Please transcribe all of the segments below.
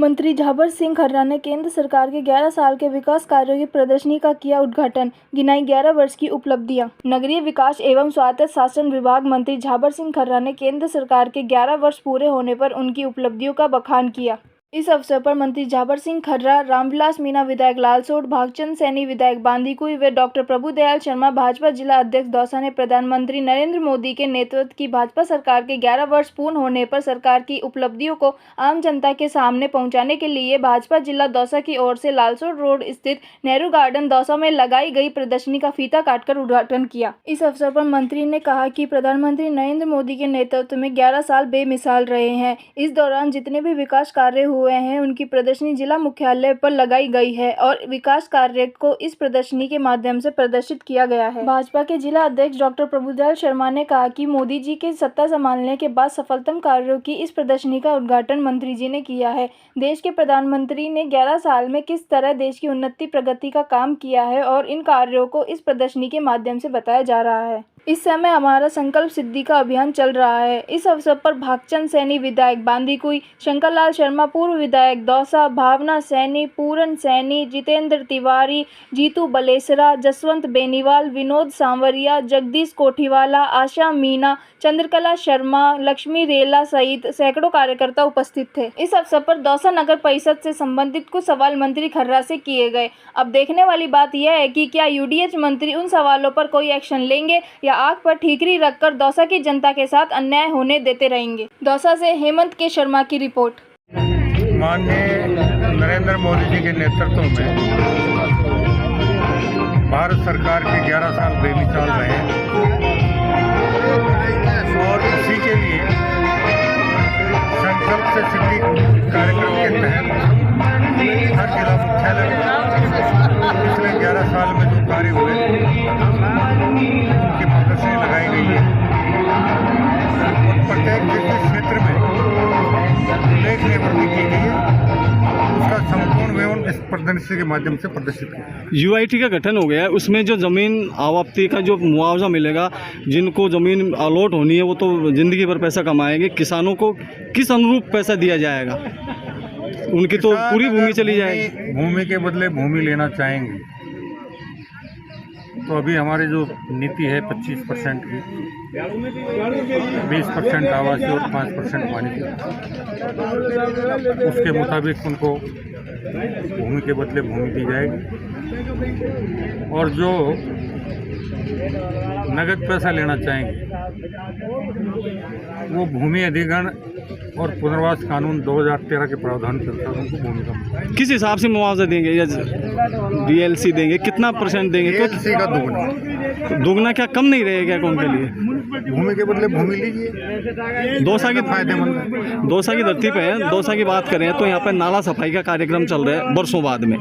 मंत्री झाबर सिंह खर्रा ने केंद्र सरकार के 11 साल के विकास कार्यों की प्रदर्शनी का किया उद्घाटन। गिनाई 11 वर्ष की उपलब्धियां। नगरीय विकास एवं स्वायत्त शासन विभाग मंत्री झाबर सिंह खर्रा ने केंद्र सरकार के 11 वर्ष पूरे होने पर उनकी उपलब्धियों का बखान किया। इस अवसर पर मंत्री झाबर सिंह खर्रा, रामविलास मीणा विधायक लालसोट, भागचंद सैनी विधायक बांदीकुई व डॉक्टर प्रभुदयाल शर्मा भाजपा जिला अध्यक्ष दौसा ने प्रधानमंत्री नरेंद्र मोदी के नेतृत्व की भाजपा सरकार के 11 वर्ष पूर्ण होने पर सरकार की उपलब्धियों को आम जनता के सामने पहुंचाने के लिए भाजपा जिला दौसा की ओर से लालसोट रोड स्थित नेहरू गार्डन दौसा में लगाई गई प्रदर्शनी का फीता काटकर उद्घाटन किया। इस अवसर पर मंत्री ने कहा कि प्रधानमंत्री नरेंद्र मोदी के नेतृत्व में 11 साल बेमिसाल रहे हैं। इस दौरान जितने भी विकास कार्य हुए हैं उनकी प्रदर्शनी जिला मुख्यालय पर लगाई गई है और विकास कार्य को इस प्रदर्शनी के माध्यम से प्रदर्शित किया गया है। भाजपा के जिला अध्यक्ष डॉक्टर प्रभुदयाल शर्मा ने कहा कि मोदी जी के सत्ता संभालने के बाद सफलतम कार्यों की इस प्रदर्शनी का उद्घाटन मंत्री जी ने किया है। देश के प्रधानमंत्री ने 11 साल में किस तरह देश की उन्नति प्रगति का काम किया है और इन कार्यों को इस प्रदर्शनी के माध्यम से बताया जा रहा है। इस समय हमारा संकल्प सिद्धि का अभियान चल रहा है। इस अवसर पर भागचंद सैनी विधायक बांदीकुई, शंकरलाल शर्मा पूर्व विधायक दौसा, भावना सैनी, पूरन सैनी, जितेंद्र तिवारी, जीतू बलेसरा, जसवंत बेनीवाल, विनोद सांवरिया, जगदीश कोठीवाला, आशा मीणा, चंद्रकला शर्मा, लक्ष्मी रेला सहित सैकड़ों कार्यकर्ता उपस्थित थे। इस अवसर पर दौसा नगर परिषद से संबंधित कुछ सवाल मंत्री खर्रा से किए गए। अब देखने वाली बात यह है कि क्या यूडीएच मंत्री उन सवालों पर कोई एक्शन लेंगे या आग पर ठीकरी रखकर दौसा की जनता के साथ अन्याय होने देते रहेंगे। दौसा से हेमंत के शर्मा की रिपोर्ट। माननीय नरेंद्र मोदी जी के नेतृत्व में भारत सरकार के 11 साल बेमिसाल रहे और इसी के लिए संकल्प से सिद्धि कार्यक्रम के तहत हर जिला मुख्यालय पिछले 11 साल में जो कार्य हुए उनकी प्रदर्शनी लगाई गई है और प्रत्येक क्षेत्र में उल्लेख निवृत्ति की गई है, उसका संपूर्ण विवरण इस प्रदर्शनी के माध्यम से प्रदर्शित किया। यूआईटी का गठन हो गया है, उसमें जो ज़मीन आवाप्ति का जो मुआवजा मिलेगा, जिनको ज़मीन अलॉट होनी है वो तो ज़िंदगी भर पैसा कमाएंगे। किसानों को किस अनुरूप पैसा दिया जाएगा? उनकी तो पूरी भूमि चली जाएगी। भूमि के बदले भूमि लेना चाहेंगे तो अभी हमारी जो नीति है 25% की, 20% आवासीय और 5% पानी की, उसके मुताबिक उनको भूमि के बदले भूमि दी जाएगी। और जो नगद पैसा लेना चाहेंगे वो भूमि अधिग्रहण और पुनर्वास कानून 2013 के प्रावधान के अनुसार उनको भूमि का किस हिसाब से मुआवजा देंगे या डीएलसी देंगे? कितना % देंगे? डीएलसी का दुगना क्या कम नहीं रहेगा उनके लिए? भूमि के बदले भूमि लीजिए। दौसा की फायदेमंद, दौसा की धरती पे है। दौसा की बात करें तो यहाँ पर नाला सफाई का कार्यक्रम चल रहा है वर्षों बाद में।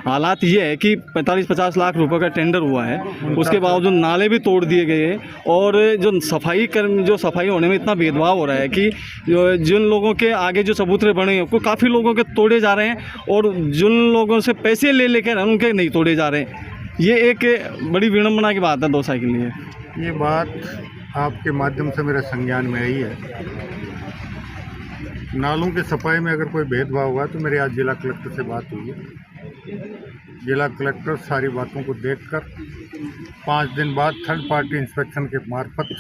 हालात ये है कि 45-50 लाख रुपए का टेंडर हुआ है, उसके बावजूद नाले भी तोड़ दिए गए हैं और जो सफाई होने में इतना भेदभाव हो रहा है कि जिन लोगों के आगे जो चबूतरे बने हैं काफ़ी लोगों के तोड़े जा रहे हैं और जिन लोगों से पैसे ले लेकर उनके नहीं तोड़े जा रहे हैं। ये एक बड़ी विडंबना की बात है दौसा के लिए। ये बात आपके माध्यम से मेरे संज्ञान में आई है। नालों की सफाई में अगर कोई भेदभाव हुआ तो मेरे आज जिला कलेक्टर से बात हुई है। जिला कलेक्टर सारी बातों को देखकर 5 दिन बाद थर्ड पार्टी इंस्पेक्शन के मार्फत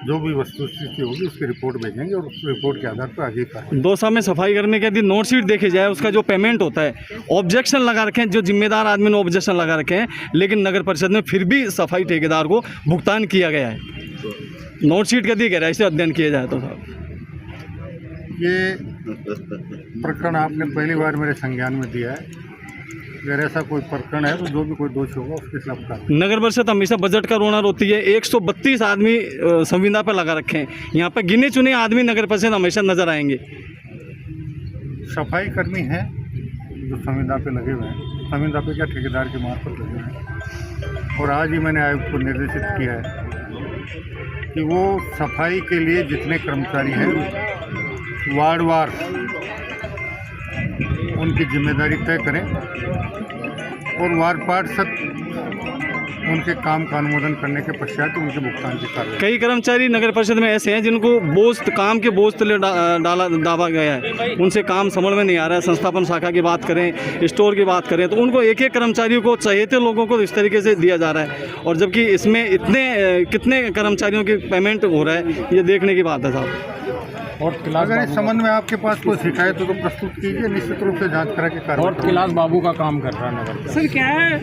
जो भी वस्तुस्थिति होगी उसकी रिपोर्ट भेजेंगे और उस रिपोर्ट के आधार पर आगे कार्रवाई। दौसा में सफाई करने के यदि नोट शीट देखे जाए, उसका जो पेमेंट होता है, ऑब्जेक्शन लगा रखे हैं, जो जिम्मेदार आदमी ने ऑब्जेक्शन लगा रखे हैं, लेकिन नगर परिषद में फिर भी सफाई ठेकेदार को भुगतान किया गया है। नोट शीट का दी गया, इसे अध्ययन किया जाए तो साहब ये प्रकरण आपने पहली बार मेरे संज्ञान में दिया है। अगर ऐसा कोई प्रकरण है तो जो भी कोई दोष होगा उसके खिलाफ कार्रवाई। नगर परिषद हमेशा बजट का रोना रोती है। 132 आदमी संविदा पर लगा रखे हैं। यहाँ पर गिने चुने आदमी नगर परिषद हमेशा नजर आएंगे। सफाई कर्मी है जो संविदा पे लगे हुए हैं, संविदा पे क्या ठेकेदार के मार्फत लगे हुए हैं। और आज ही मैंने आयोग को निर्देशित किया है कि वो सफाई के लिए जितने कर्मचारी हैं वार्डवार उनकी जिम्मेदारी तय करें और वार्ड पार्षद उनके काम का अनुमोदन करने के पश्चात उनके भुगतान की कार्रवाई। कई कर्मचारी नगर परिषद में ऐसे हैं जिनको काम के बोझ तले डाला दावा गया है, उनसे काम समझ में नहीं आ रहा है। संस्थापन शाखा की बात करें, स्टोर की बात करें, तो उनको एक एक कर्मचारियों को चाहिए लोगों को इस तरीके से दिया जा रहा है, और जबकि इसमें कितने कर्मचारियों की पेमेंट हो रहा है, ये देखने की बात है साहब। और अगर इस संबंध में आपके पास कोई शिकायत हो तो प्रस्तुत कीजिए, निश्चित रूप से जांच करा के कार्रवाई। और कैलाश बाबू का काम कर रहा है नगर। सर क्या है